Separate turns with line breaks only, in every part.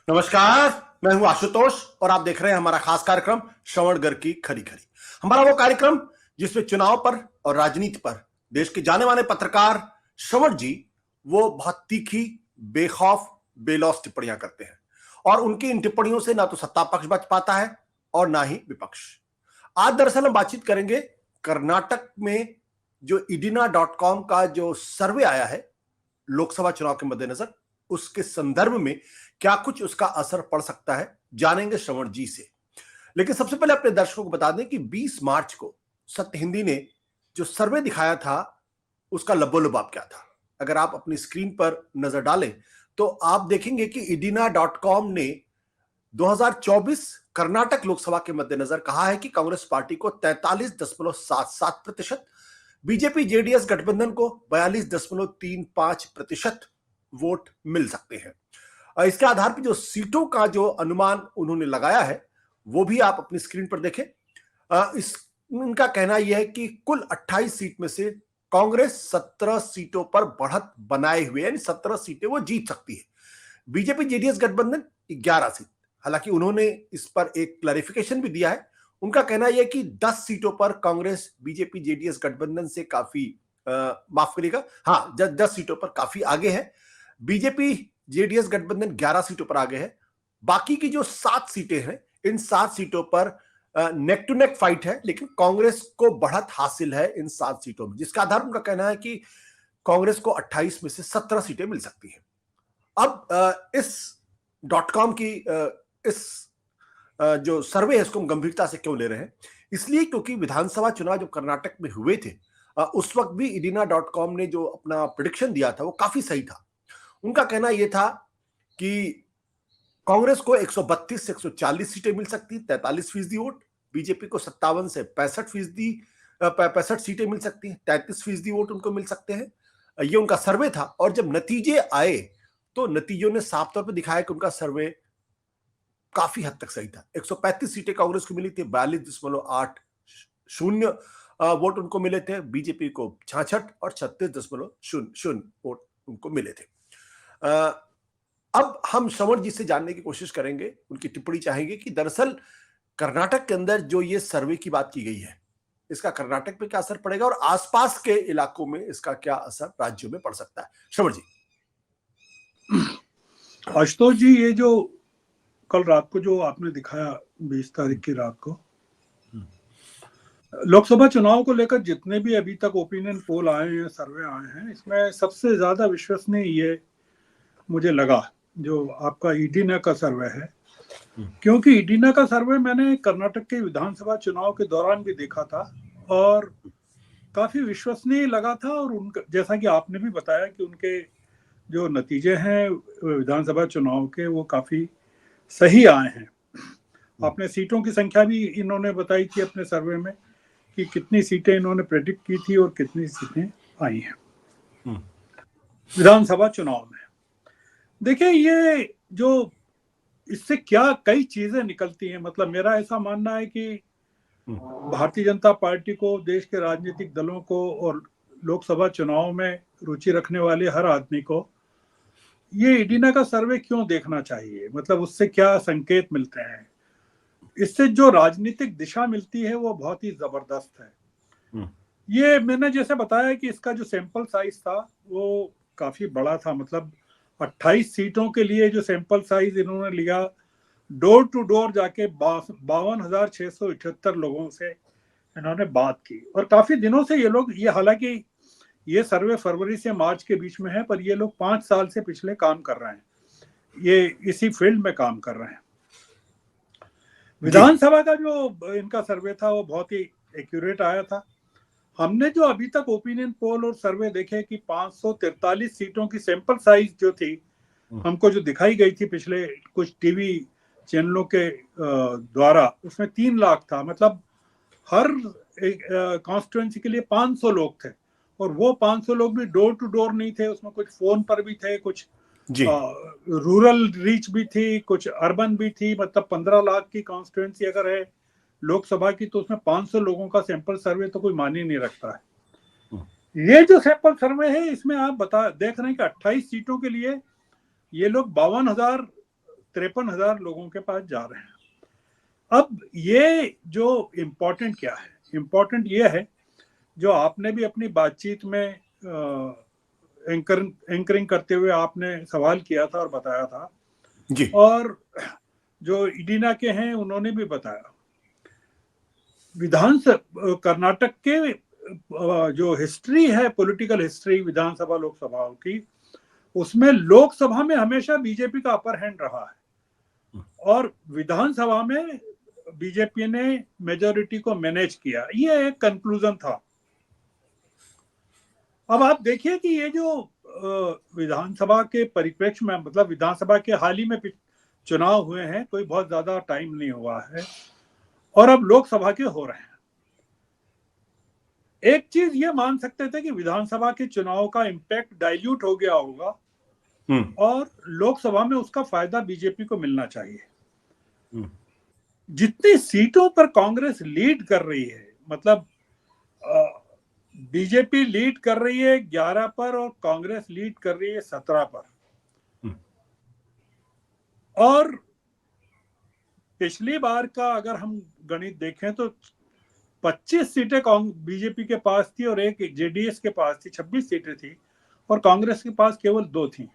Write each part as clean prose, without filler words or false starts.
नमस्कार। मैं हूं आशुतोष और आप देख रहे हैं हमारा खास कार्यक्रम श्रवणगढ़ की खरी खरी। हमारा वो कार्यक्रम जिसमें चुनाव पर और राजनीति पर देश के जाने माने पत्रकार श्रवण जी वो बहुत तीखी, बेखौफ, बेलौस टिप्पणियां करते हैं और उनकी इन टिप्पणियों से ना तो सत्ता पक्ष बच पाता है और ना ही विपक्ष। आज दरअसल हम बातचीत करेंगे कर्नाटक में जो idina.com का जो सर्वे आया है लोकसभा चुनाव के मद्देनजर, उसके संदर्भ में क्या कुछ उसका असर पड़ सकता है, जानेंगे श्रवण जी से। लेकिन सबसे पहले अपने दर्शकों को बता दें कि 20 मार्च को सत्य हिंदी ने जो सर्वे दिखाया था उसका लबोलबाब क्या था। अगर आप अपनी स्क्रीन पर नजर डालें तो आप देखेंगे कि idina.com ने 2024 कर्नाटक लोकसभा के मद्देनजर कहा है कि कांग्रेस पार्टी को 43.77%, बीजेपी जेडीएस गठबंधन को 42.35% वोट मिल सकते हैं। इसके आधार पर जो सीटों का जो अनुमान उन्होंने लगाया है वो भी आप अपनी स्क्रीन पर देखें। इस उनका कहना यह है कि कुल 28 सीट में से कांग्रेस 17 सीटों पर बढ़त बनाए हुए, यानी 17 सीटें वो जीत सकती है। बीजेपी जेडीएस गठबंधन 11 सीट। हालांकि उन्होंने इस पर एक क्लैरिफिकेशन भी दिया है। उनका कहना यह है कि 10 सीटों पर कांग्रेस बीजेपी जेडीएस गठबंधन से काफी माफ करिएगा, हाँ 10 सीटों पर काफी आगे है। बीजेपी जेडीएस गठबंधन 11 सीटों पर आगे है। बाकी की जो 7 सीटें हैं, इन 7 सीटों पर नेक टू नेक फाइट है, लेकिन कांग्रेस को बढ़त हासिल है इन 7 सीटों में, जिसका आधार उनका कहना है कि कांग्रेस को 28 में से 17 सीटें मिल सकती हैं। अब इस .com की इस जो सर्वे है इसको हम गंभीरता से क्यों ले रहे हैं, इसलिए क्योंकि विधानसभा चुनाव जो कर्नाटक में हुए थे उस वक्त भी idina.com ने जो अपना प्रेडिक्शन दिया था वो काफी सही था। उनका कहना यह था कि कांग्रेस को 132 से 140 सीटें मिल सकती, 43% वोट, बीजेपी को 57 से 65 सीटें मिल सकती हैं, 33% वोट उनको मिल सकते हैं। ये उनका सर्वे था और जब नतीजे आए तो नतीजों ने साफ तौर पर दिखाया कि उनका सर्वे काफी हद तक सही था। 135 सीटें कांग्रेस को मिली थी, 42.80 वोट उनको मिले थे, बीजेपी को 66 और 36.00 वोट उनको मिले थे। अब हम श्रवण जी से जानने की कोशिश करेंगे, उनकी टिप्पणी चाहेंगे कि दरअसल कर्नाटक के अंदर जो ये सर्वे की बात की गई है इसका कर्नाटक पे क्या असर पड़ेगा और आसपास के इलाकों में इसका क्या असर राज्यों में पड़ सकता है। श्रवण जी।
आशुतोष जी, ये जो कल रात को जो आपने दिखाया 20 तारीख की रात को लोकसभा चुनाव को लेकर जितने भी अभी तक ओपिनियन पोल आए हैं, सर्वे आए हैं, इसमें सबसे ज्यादा विश्वसनीय ये मुझे लगा जो आपका इडिना का सर्वे है। क्योंकि इडिना का सर्वे मैंने कर्नाटक के विधानसभा चुनाव के दौरान भी देखा था और काफी विश्वसनीय लगा था। और उनका, जैसा कि आपने भी बताया कि उनके जो नतीजे हैं विधानसभा चुनाव के वो काफी सही आए हैं। आपने सीटों की संख्या भी इन्होंने बताई थी अपने सर्वे में कि कितनी सीटें इन्होंने प्रेडिक्ट की थी और कितनी सीटें आई हैं विधानसभा चुनाव में। देखिए, ये जो इससे क्या कई चीजें निकलती हैं। मतलब मेरा ऐसा मानना है कि भारतीय जनता पार्टी को, देश के राजनीतिक दलों को और लोकसभा चुनाव में रुचि रखने वाले हर आदमी को ये इडिना का सर्वे क्यों देखना चाहिए। मतलब उससे क्या संकेत मिलते हैं, इससे जो राजनीतिक दिशा मिलती है वो बहुत ही जबरदस्त है। ये मैंने जैसे बताया कि इसका जो सैंपल साइज था वो काफी बड़ा था। मतलब 28 सीटों के लिए जो सैंपल साइज इन्होंने लिया, डोर टू डोर जाके 52,678 लोगों से इन्होंने बात की। और काफी दिनों से ये लोग, ये हालांकि ये सर्वे फरवरी से मार्च के बीच में है, पर ये लोग 5 साल से पिछले काम कर रहे हैं, ये इसी फील्ड में काम कर रहे हैं। विधानसभा का जो इनका सर्वे था वो बहुत ही एक्यूरेट आया था। हमने जो अभी तक ओपिनियन पोल और सर्वे देखे कि 543 सीटों की सैंपल साइज जो थी हमको जो दिखाई गई थी पिछले कुछ टीवी चैनलों के द्वारा, उसमें 3 लाख था। मतलब हर कॉन्स्टिट्यूएंसी के लिए 500 लोग थे और वो 500 लोग भी डोर टू डोर नहीं थे, उसमें कुछ फोन पर भी थे, कुछ रूरल रीच भी थी, कुछ अर्बन भी थी। मतलब 15 लाख की कॉन्स्टिट्यूएंसी अगर है लोकसभा की तो उसमें 500 लोगों का सैंपल सर्वे तो कोई मानी नहीं रखता है। ये जो सैंपल सर्वे है इसमें आप देख रहे हैं कि 28 सीटों के लिए ये लोग 53,000 लोगों के पास जा रहे हैं। अब ये जो इम्पोर्टेंट क्या है, इम्पोर्टेंट ये है जो आपने भी अपनी बातचीत में एंकरिंग करते हुए आपने सवाल किया था और बताया था,
जी।
और जो इडीना के हैं उन्होंने भी बताया। कर्नाटक के जो हिस्ट्री है, पॉलिटिकल हिस्ट्री विधानसभा लोकसभाओं की, उसमें लोकसभा में हमेशा बीजेपी का अपर हैंड रहा है और विधानसभा में बीजेपी ने मेजोरिटी को मैनेज किया। ये एक कंक्लूजन था। अब आप देखिए कि ये जो विधानसभा के परिप्रेक्ष्य में, मतलब विधानसभा के हाल ही में चुनाव हुए हैं, कोई बहुत ज्यादा टाइम नहीं हुआ है, और अब लोकसभा के हो रहे हैं। एक चीज ये मान सकते थे कि विधानसभा के चुनाव का इम्पैक्ट डाइल्यूट हो गया होगा और लोकसभा में उसका फायदा बीजेपी को मिलना चाहिए। जितनी सीटों पर कांग्रेस लीड कर रही है, मतलब बीजेपी लीड कर रही है 11 पर और कांग्रेस लीड कर रही है 17 पर, और पिछली बार का अगर हम गणित देखें तो 25 सीटें बीजेपी के पास थी और एक जेडीएस के पास थी, 26 सीटें थी, और कांग्रेस के पास केवल 2 थी।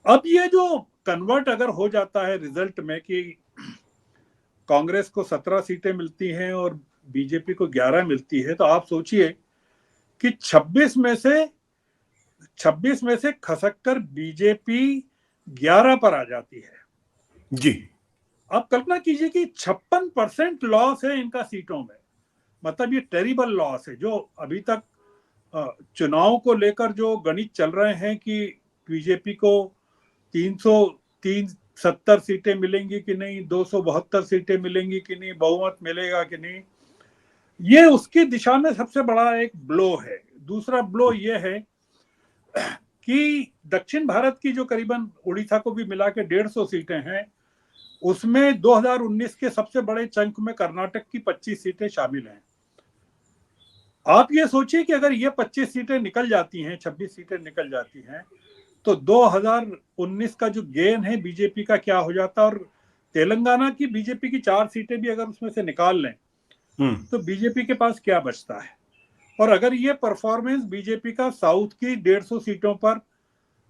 अब ये जो कन्वर्ट अगर हो जाता है रिजल्ट में कि कांग्रेस को 17 सीटें मिलती हैं और बीजेपी को 11 मिलती है, तो आप सोचिए कि 26 में से खसक कर बीजेपी 11 पर आ जाती है।
जी।
आप कल्पना कीजिए कि 56% लॉस है इनका सीटों में। मतलब ये टेरिबल लॉस है। जो अभी तक चुनाव को लेकर जो गणित चल रहे हैं कि बीजेपी को 370 सीटें मिलेंगी कि नहीं, 272 सीटें मिलेंगी कि नहीं, बहुमत मिलेगा कि नहीं, ये उसकी दिशा में सबसे बड़ा एक ब्लो है। दूसरा ब्लो ये है कि दक्षिण भारत की जो करीबन उड़ीसा को भी मिला के 150 सीटें हैं, उसमें 2019 के सबसे बड़े चंक में कर्नाटक की 25 सीटें शामिल हैं। आप ये सोचिए कि अगर ये 25 सीटें निकल जाती हैं, 26 सीटें निकल जाती हैं, तो 2019 का जो गेन है बीजेपी का क्या हो जाता है। और तेलंगाना की बीजेपी की 4 सीटें भी अगर उसमें से निकाल लें तो बीजेपी के पास क्या बचता है। और अगर ये परफॉर्मेंस बीजेपी का साउथ की 150 सीटों पर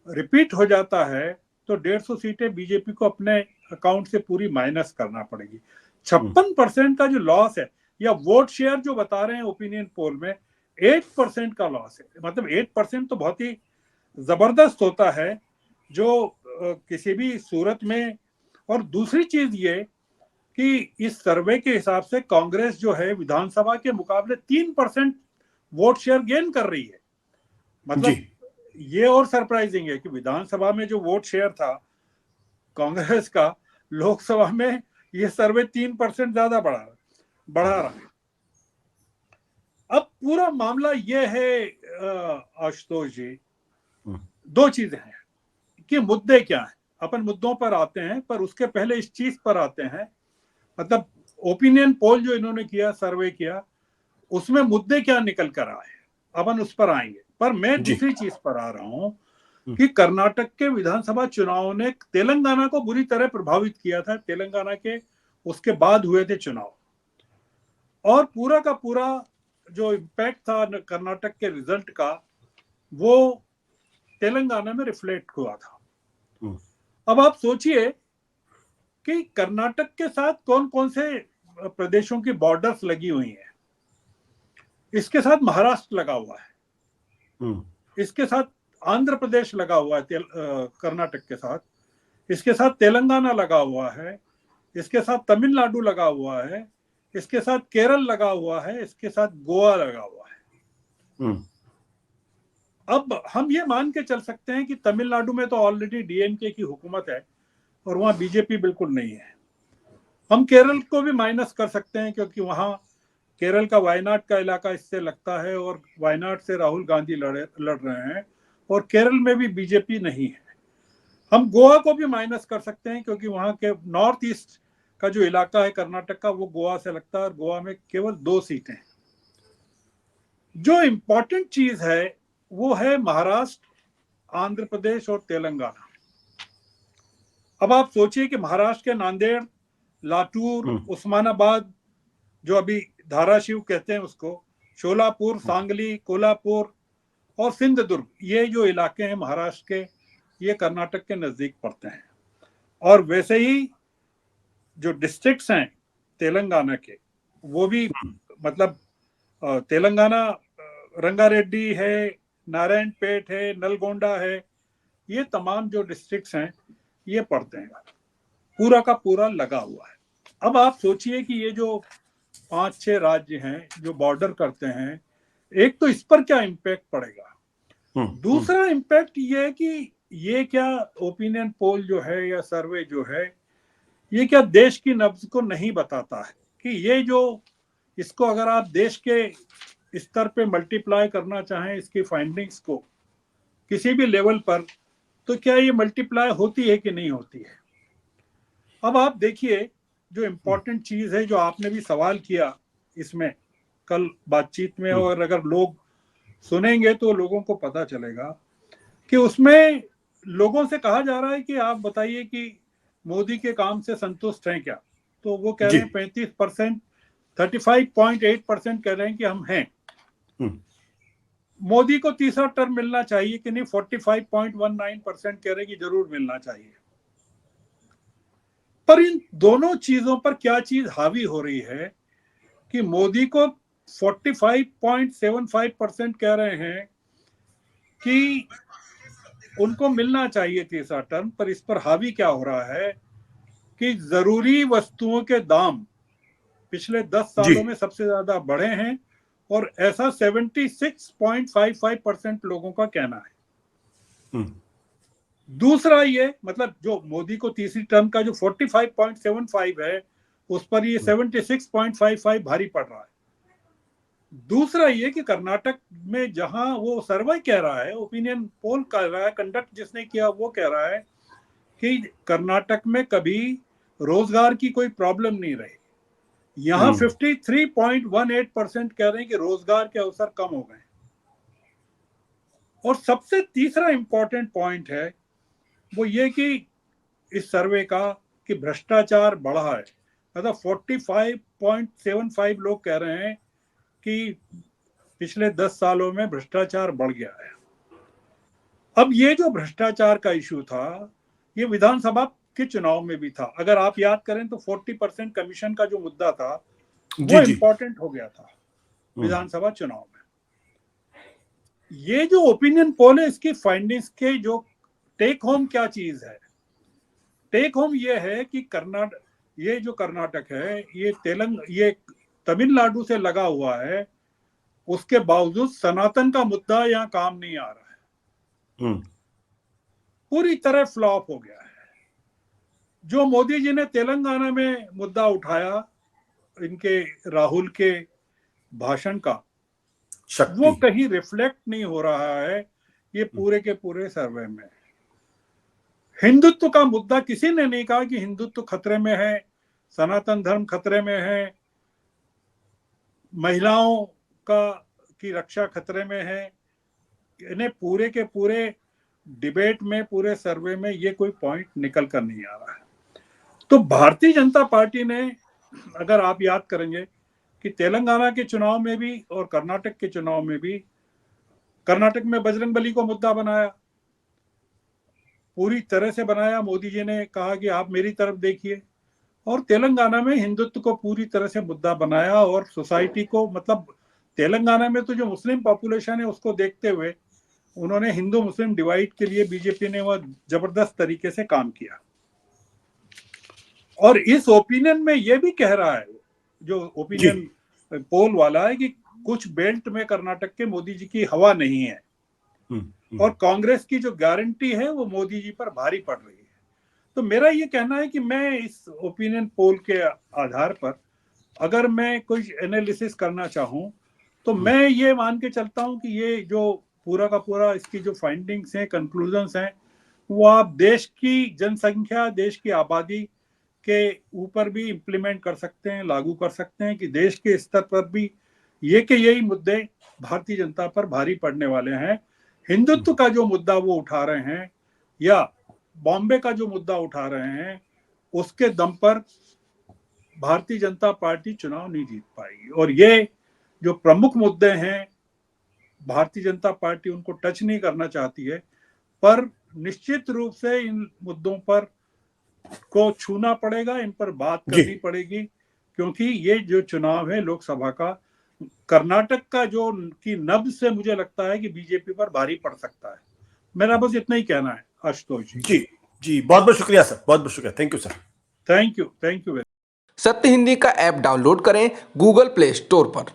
रिपीट हो जाता है तो 150 सीटें बीजेपी को अपने अकाउंट से पूरी माइनस करना पड़ेगी। 56% का जो लॉस है, या वोट शेयर जो बता रहे हैं ओपिनियन पोल में 8% का लॉस है। मतलब 8% तो बहुत ही जबरदस्त होता है जो किसी भी सूरत में। और दूसरी चीज ये कि इस सर्वे के हिसाब से कांग्रेस जो है विधानसभा के मुकाबले 3% वोट शेयर गेन कर रही है। मतलब ये और सरप्राइजिंग है कि विधानसभा में जो वोट शेयर था कांग्रेस का, लोकसभा में ये सर्वे 3% ज्यादा बढ़ा रहा है। अब पूरा मामला ये है आशुतोष जी, 2 चीजें हैं कि मुद्दे क्या हैं। अपन मुद्दों पर आते हैं, पर उसके पहले इस चीज पर आते हैं, मतलब ओपिनियन पोल जो इन्होंने किया, सर्वे किया, उसमें मुद्दे क्या निकल कर आए, अपन उस पर आएंगे। पर मैं दूसरी चीज पर आ रहा हूं कि कर्नाटक के विधानसभा चुनाव ने तेलंगाना को बुरी तरह प्रभावित किया था। तेलंगाना के उसके बाद हुए थे चुनाव, और पूरा का पूरा जो इम्पैक्ट था कर्नाटक के रिजल्ट का, वो तेलंगाना में रिफ्लेक्ट हुआ था। अब आप सोचिए कि कर्नाटक के साथ कौन कौन से प्रदेशों की बॉर्डर्स लगी हुई हैं। इसके साथ महाराष्ट्र लगा हुआ है, इसके साथ आंध्र प्रदेश लगा हुआ है कर्नाटक के साथ, इसके साथ तेलंगाना लगा हुआ है, इसके साथ तमिलनाडु लगा हुआ है, इसके साथ केरल लगा हुआ है, इसके साथ गोवा लगा हुआ है। अब हम ये मान के चल सकते हैं कि तमिलनाडु में तो ऑलरेडी डीएमके की हुकूमत है और वहां बीजेपी बिल्कुल नहीं है। हम केरल को भी माइनस कर सकते हैं क्योंकि वहां केरल का वायनाड का इलाका इससे लगता है और वायनाड से राहुल गांधी लड़ रहे हैं, और केरल में भी बीजेपी नहीं है। हम गोवा को भी माइनस कर सकते हैं क्योंकि वहां के नॉर्थ ईस्ट का जो इलाका है कर्नाटक का, वो गोवा से लगता है, और गोवा में केवल 2 सीटें। जो इंपॉर्टेंट चीज है वो है महाराष्ट्र, आंध्र प्रदेश और तेलंगाना। अब आप सोचिए कि महाराष्ट्र के नांदेड़, लातूर, उस्मानाबाद, जो अभी धाराशिव कहते हैं उसको, शोलापुर, सांगली, कोल्हापुर और सिंधुदुर्ग, ये जो इलाके हैं महाराष्ट्र के, ये कर्नाटक के नजदीक पड़ते हैं। और वैसे ही जो डिस्ट्रिक्ट्स हैं तेलंगाना के, वो भी मतलब तेलंगाना रंगारेड्डी है, नारायणपेट है, नलगोंडा है, ये तमाम जो डिस्ट्रिक्ट्स हैं ये पड़ते हैं, पूरा का पूरा लगा हुआ है। अब आप सोचिए कि ये जो 5-6 राज्य हैं जो बॉर्डर करते हैं, एक तो इस पर क्या इम्पैक्ट पड़ेगा। दूसरा इम्पैक्ट ये है कि ये क्या ओपिनियन पोल जो है या सर्वे जो है, ये क्या देश की नब्ज को नहीं बताता है कि ये जो, इसको अगर आप देश के स्तर पे मल्टीप्लाई करना चाहें इसकी फाइंडिंग्स को किसी भी लेवल पर, तो क्या ये मल्टीप्लाई होती है कि नहीं होती है। अब आप देखिए, जो इम्पोर्टेंट चीज है, जो आपने भी सवाल किया इसमें कल बातचीत में, और अगर लोग सुनेंगे तो लोगों को पता चलेगा कि उसमें लोगों से कहा जा रहा है कि आप बताइए कि मोदी के काम से संतुष्ट हैं क्या। तो वो कह रहे हैं 35%, 35.8% कह रहे हैं कि हम हैं। मोदी को तीसरा टर्म मिलना चाहिए कि नहीं, 45.19% कह रहे हैं कि जरूर मिलना चाहिए। पर इन दोनों चीजों पर क्या चीज हावी हो रही है कि मोदी को 45.75% कह रहे हैं कि उनको मिलना चाहिए तीसरा टर्म, पर इस पर हावी क्या हो रहा है कि जरूरी वस्तुओं के दाम पिछले 10 सालों में सबसे ज्यादा बढ़े हैं, और ऐसा 76.55% लोगों का कहना है। दूसरा ये, मतलब जो मोदी को तीसरी टर्म का जो 45.75 है, उस पर ये 76.55 भारी पड़ रहा है। दूसरा ये कि कर्नाटक में जहां वो सर्वे कह रहा है, ओपिनियन पोल कर रहा है, कंडक्ट जिसने किया वो कह रहा है कि कर्नाटक में कभी रोजगार की कोई प्रॉब्लम नहीं रही। यहां 53.18% कह रहे हैं कि रोजगार के अवसर कम हो गए। और सबसे तीसरा इंपॉर्टेंट पॉइंट है वो ये कि इस सर्वे का कि भ्रष्टाचार बढ़ा है। मतलब 45.75 लोग कह रहे हैं कि पिछले 10 सालों में भ्रष्टाचार बढ़ गया है। अब ये जो भ्रष्टाचार का इशू था, ये विधानसभा के चुनाव में भी था। अगर आप याद करें तो 40% कमीशन का जो मुद्दा था वो इंपॉर्टेंट हो गया था विधानसभा चुनाव में। ये जो ओपिनियन पोल है, इसकी फाइंडिंग्स के जो टेक होम क्या चीज है, टेक होम ये है कि ये जो कर्नाटक है, ये तमिलनाडु से लगा हुआ है, उसके बावजूद सनातन का मुद्दा यहाँ काम नहीं आ रहा है, पूरी तरह फ्लॉप हो गया है। जो मोदी जी ने तेलंगाना में मुद्दा उठाया इनके राहुल के भाषण का, वो कहीं रिफ्लेक्ट नहीं हो रहा है ये पूरे के पूरे सर्वे में। हिंदुत्व का मुद्दा किसी ने नहीं कहा कि हिंदुत्व खतरे में है, सनातन धर्म खतरे में है, महिलाओं की रक्षा खतरे में है। इन्हें पूरे के पूरे डिबेट में, पूरे सर्वे में ये कोई पॉइंट निकल कर नहीं आ रहा है। तो भारतीय जनता पार्टी ने, अगर आप याद करेंगे कि तेलंगाना के चुनाव में भी और कर्नाटक के चुनाव में भी, कर्नाटक में बजरंगबली को मुद्दा बनाया, पूरी तरह से बनाया। मोदी जी ने कहा कि आप मेरी तरफ देखिए। और तेलंगाना में हिंदुत्व को पूरी तरह से मुद्दा बनाया, और सोसाइटी को, मतलब तेलंगाना में तो जो मुस्लिम पॉपुलेशन है उसको देखते हुए उन्होंने हिंदू मुस्लिम डिवाइड के लिए बीजेपी ने वह जबरदस्त तरीके से काम किया। और इस ओपिनियन में यह भी कह रहा है, जो ओपिनियन पोल वाला है, कि कुछ बेल्ट में कर्नाटक के मोदी जी की हवा नहीं है, और कांग्रेस की जो गारंटी है वो मोदी जी पर भारी पड़ रही है। तो मेरा ये कहना है कि मैं इस ओपिनियन पोल के आधार पर अगर मैं कोई एनालिसिस करना चाहूं, तो मैं ये मान के चलता हूं कि ये जो पूरा का पूरा इसकी जो फाइंडिंग्स हैं, कंक्लूजन्स हैं, वो आप देश की जनसंख्या, देश की आबादी के ऊपर भी इम्प्लीमेंट कर सकते हैं, लागू कर सकते हैं, कि देश के स्तर पर भी ये के यही मुद्दे भारतीय जनता पर भारी पड़ने वाले हैं। हिंदुत्व का जो मुद्दा वो उठा रहे हैं, या बॉम्बे का जो मुद्दा उठा रहे हैं उसके दम पर भारतीय जनता पार्टी चुनाव नहीं जीत पाएगी। और ये जो प्रमुख मुद्दे हैं भारतीय जनता पार्टी उनको टच नहीं करना चाहती है, पर निश्चित रूप से इन मुद्दों पर को छूना पड़ेगा, इन पर बात करनी पड़ेगी, क्योंकि ये जो चुनाव है लोकसभा का, कर्नाटक का जो की नब्ज से मुझे लगता है कि बीजेपी पर भारी पड़ सकता है। मेरा बस इतना ही कहना है आशुतोष जी।
जी बहुत बहुत शुक्रिया सर, बहुत बहुत शुक्रिया। Thank you sir.
Thank you very.
सत्य हिंदी का ऐप डाउनलोड करें गूगल प्ले स्टोर पर।